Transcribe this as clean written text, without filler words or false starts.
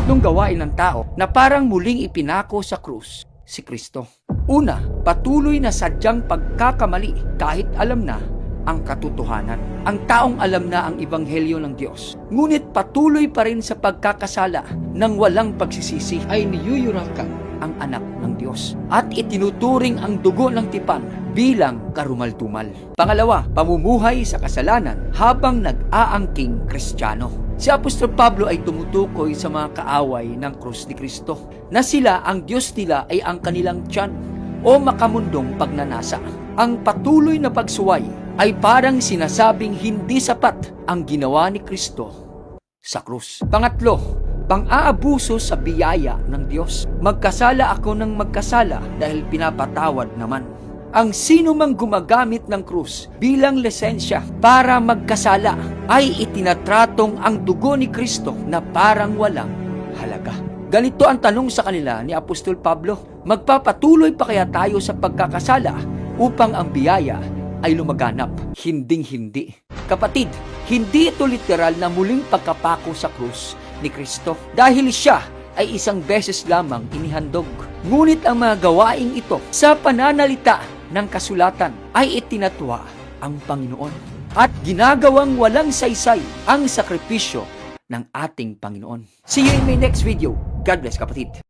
tatlong gawain ng tao na parang muling ipinako sa krus si Kristo. Una, patuloy na sadyang pagkakamali kahit alam na ang katotohanan. Ang taong alam na ang ebanghelyo ng Diyos, ngunit patuloy pa rin sa pagkakasala ng walang pagsisisi, ay niyuyurakan ang anak ng Diyos at itinuturing ang dugo ng tipan bilang karumal-tumal. Pangalawa, pamumuhay sa kasalanan habang nag-aangking Kristiyano. Si Apostol Pablo ay tumutukoy sa mga kaaway ng krus ni Kristo na sila, ang Diyos nila ay ang kanilang tiyan o makamundong pagnanasa. Ang patuloy na pagsuway ay parang sinasabing hindi sapat ang ginawa ni Kristo sa krus. Pangatlo, pang-aabuso sa biyaya ng Diyos. Magkasala ako ng magkasala dahil pinapatawad naman. Ang sino mang gumagamit ng krus bilang lisensya para magkasala ay itinatratong ang dugo ni Kristo na parang walang halaga. Ganito ang tanong sa kanila ni Apostol Pablo, magpapatuloy pa kaya tayo sa pagkakasala upang ang biyaya ay lumaganap? Hinding-hindi. Kapatid, hindi ito literal na muling pagkapako sa krus ni Kristo dahil siya ay isang beses lamang inihandog. Ngunit ang mga gawaing ito sa pananalita ng kasulatan ay itinatwa ang Panginoon at ginagawang walang saysay ang sakripisyo ng ating Panginoon. See you in my next video. God bless, kapatid.